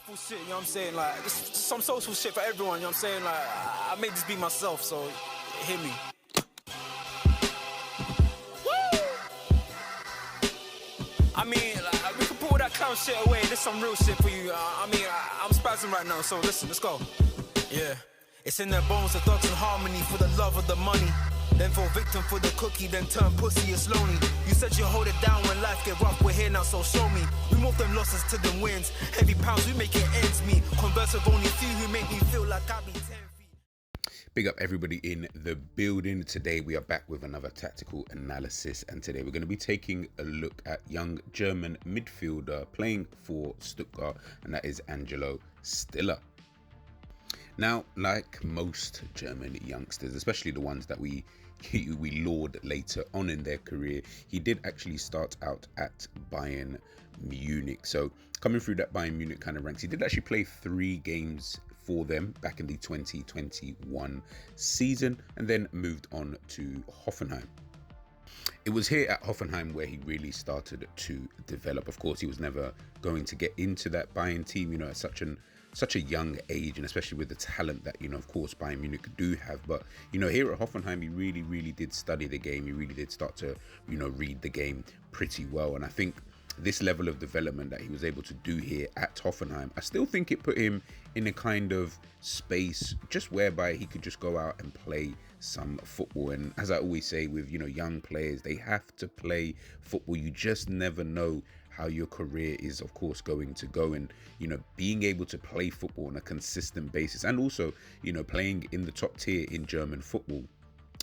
Soulful shit, you know what I'm saying? Like, just some soulful shit for everyone, you know what I'm saying? Like, I made this be myself, so hear me. Woo! I mean, like, we can put all that clown shit away. There's some real shit for you. I'm spazzing right now, so listen, let's go. Yeah. It's in their bones, the thugs in harmony for the love of the money. Then fall victim for the cookie, then turn pussy, it's lonely. You said you hold it down when life get rough, we're here now, so show me. We move them losses to them wins. Heavy pounds, we make it ends meet. Converse with only few who make me feel like I be 10 feet. Big up everybody in the building. Today we are back with another tactical analysis, and today we're going to be taking a look at young German midfielder playing for Stuttgart, and that is Angelo Stiller. Now, like most German youngsters, especially the ones that we laud later on in their career, he did actually start out at Bayern Munich. So coming through that Bayern Munich kind of ranks, he did actually play 3 games for them back in the 2021 season, and then moved on to Hoffenheim. It was here at Hoffenheim where he really started to develop. Of course, he was never going to get into that Bayern team, you know, at such a young age, and especially with the talent that, you know, of course, Bayern Munich do have. But, you know, here at Hoffenheim, he really did study the game. He really did start to, you know, read the game pretty well. And I think this level of development that he was able to do here at Hoffenheim, I still think it put him in a kind of space just whereby he could just go out and play some football. And as I always say with, you know, young players, they have to play football. You just never know how your career is, of course, going to go. And, you know, being able to play football on a consistent basis, and also, you know, playing in the top tier in German football,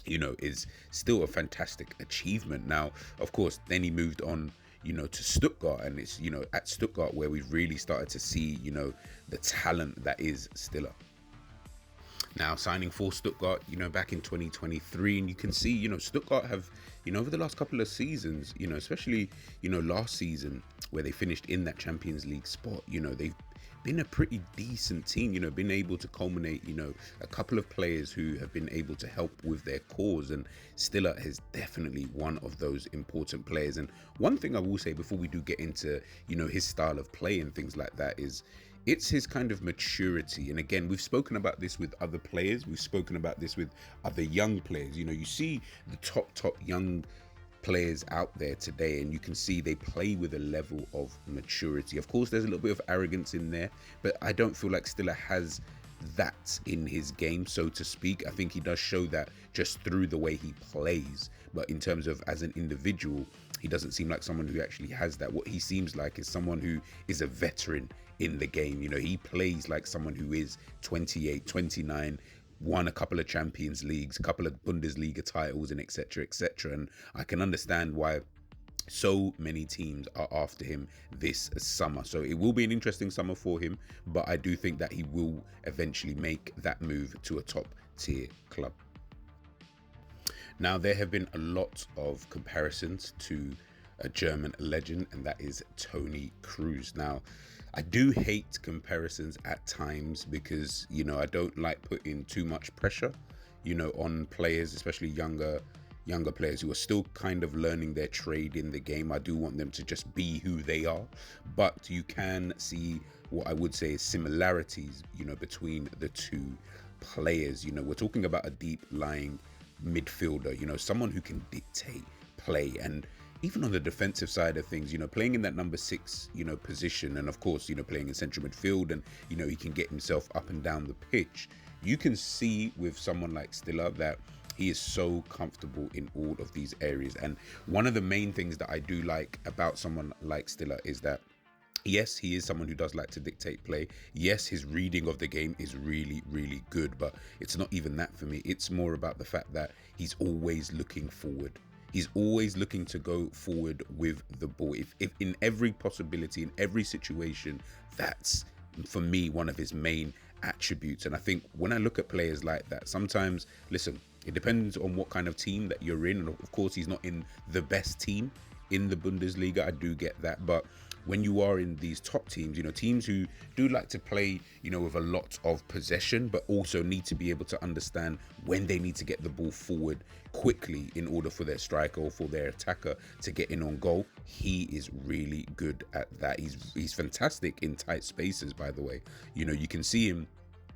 you know, is still a fantastic achievement. Now, of course, then he moved on, you know, to Stuttgart, and it's, you know, at Stuttgart where we've really started to see, you know, the talent that is Stiller. Now, signing for Stuttgart, you know, back in 2023, and you can see, you know, Stuttgart have, you know, over the last couple of seasons, you know, especially, you know, last season where they finished in that Champions League spot, you know, they've been a pretty decent team, you know, been able to culminate, you know, a couple of players who have been able to help with their cause, and Stiller is definitely one of those important players. And one thing I will say before we do get into, you know, his style of play and things like that is, it's his kind of maturity. And again, we've spoken about this with other players. We've spoken about this with other young players. You know, you see the top young players out there today, and you can see they play with a level of maturity. Of course, there's a little bit of arrogance in there, but I don't feel like Stiller has that in his game, so to speak. I think he does show that just through the way he plays, but in terms of as an individual, he doesn't seem like someone who actually has that. What he seems like is someone who is a veteran in the game. You know, he plays like someone who is 28, 29, won a couple of Champions Leagues, a couple of Bundesliga titles, and etc. And I can understand why so many teams are after him this summer. So it will be an interesting summer for him, but I do think that he will eventually make that move to a top tier club. Now, there have been a lot of comparisons to a German legend, and that is Toni Kroos. Now, I do hate comparisons at times because, you know, I don't like putting too much pressure, you know, on players, especially younger players who are still kind of learning their trade in the game. I do want them to just be who they are, but you can see what I would say is similarities, you know, between the two players. You know, we're talking about a deep lying midfielder, you know, someone who can dictate play, and even on the defensive side of things, you know, playing in that number 6, you know, position, and of course, you know, playing in central midfield, and, you know, he can get himself up and down the pitch. You can see with someone like Stiller that he is so comfortable in all of these areas. And one of the main things that I do like about someone like Stiller is that, yes, he is someone who does like to dictate play. Yes, his reading of the game is really good, but it's not even that for me. It's more about the fact that he's always looking forward. He's always looking to go forward with the ball. If in every possibility, in every situation, that's, for me, one of his main attributes. And I think when I look at players like that, sometimes, listen, it depends on what kind of team that you're in. And of course, he's not in the best team in the Bundesliga. I do get that. But when you are in these top teams, you know, teams who do like to play, you know, with a lot of possession, but also need to be able to understand when they need to get the ball forward quickly in order for their striker or for their attacker to get in on goal. He is really good at that. He's fantastic in tight spaces, by the way. You know, you can see him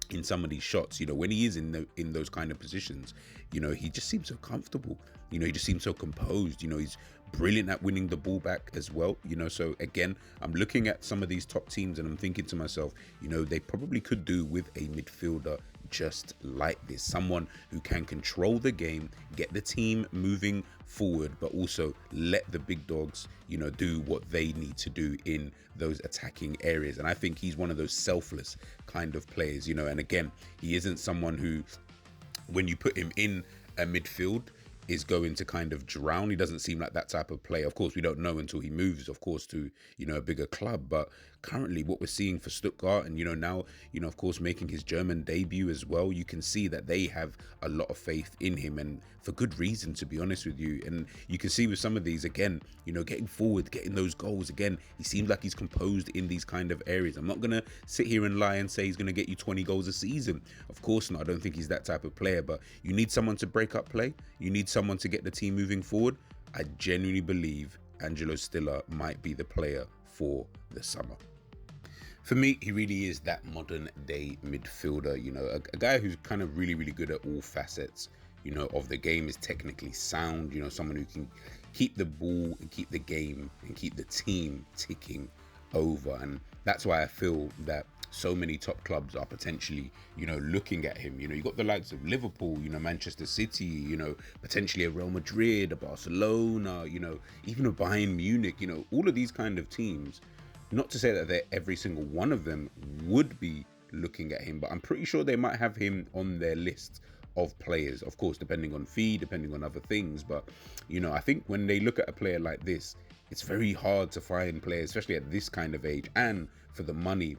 in some of these shots, you know, when he is in those kind of positions, you know, he just seems so comfortable. You know, he just seems so composed. You know, he's brilliant at winning the ball back as well. You know, so again, I'm looking at some of these top teams and I'm thinking to myself, you know, they probably could do with a midfielder just like this, someone who can control the game, get the team moving forward, but also let the big dogs, you know, do what they need to do in those attacking areas. And I think he's one of those selfless kind of players, you know, and again, he isn't someone who, when you put him in a midfield, is going to kind of drown. He doesn't seem like that type of player. Of course, we don't know until he moves, of course, to, you know, a bigger club. But currently what we're seeing for Stuttgart, and, you know, now, you know, of course, making his German debut as well, you can see that they have a lot of faith in him, and for good reason, to be honest with you. And you can see with some of these, again, you know, getting forward, getting those goals, again, he seems like he's composed in these kind of areas. I'm not going to sit here and lie and say he's going to get you 20 goals a season. Of course not. I don't think he's that type of player, but you need someone to break up play. You need someone to get the team moving forward. I genuinely believe Angelo Stiller might be the player for the summer. For me, he really is that modern day midfielder, you know, a guy who's kind of really, really good at all facets, you know, of the game, is technically sound, you know, someone who can keep the ball and keep the game and keep the team ticking over. And that's why I feel that so many top clubs are potentially, you know, looking at him. You know, you got the likes of Liverpool, you know, Manchester City, you know, potentially a Real Madrid, a Barcelona, you know, even a Bayern Munich, you know, all of these kind of teams. Not to say that every single one of them would be looking at him, but I'm pretty sure they might have him on their list of players, of course, depending on fee, depending on other things. But, you know, I think when they look at a player like this, it's very hard to find players, especially at this kind of age, and for the money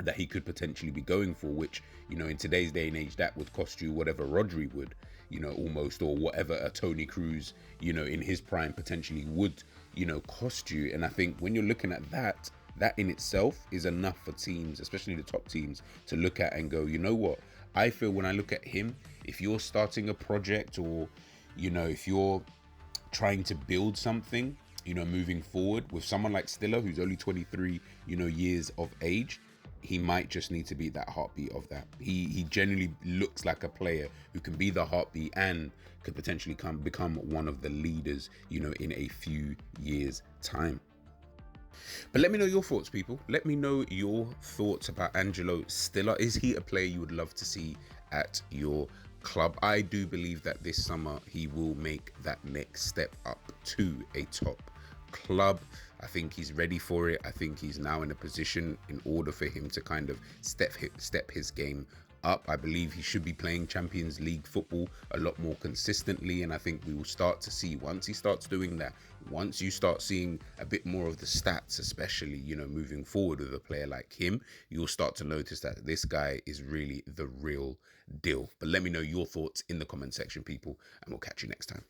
that he could potentially be going for, which, you know, in today's day and age, that would cost you whatever Rodri would, you know, almost, or whatever a Toni Kroos, you know, in his prime potentially would, you know, cost you. And I think when you're looking at that, that in itself is enough for teams, especially the top teams, to look at and go, you know what, I feel when I look at him, if you're starting a project, or, you know, if you're trying to build something, you know, moving forward with someone like Stiller, who's only 23, you know, years of age, he might just need to be that heartbeat of that. He genuinely looks like a player who can be the heartbeat and could potentially become one of the leaders, you know, in a few years' time. But let me know your thoughts, people. Let me know your thoughts about Angelo Stiller. Is he a player you would love to see at your club? I do believe that this summer he will make that next step up to a top club. I think he's ready for it. I think he's now in a position in order for him to kind of step his game up. I believe he should be playing Champions League football a lot more consistently, and I think we will start to see, once he starts doing that, once you start seeing a bit more of the stats, especially, you know, moving forward with a player like him, you'll start to notice that this guy is really the real deal. But let me know your thoughts in the comment section, people, and we'll catch you next time.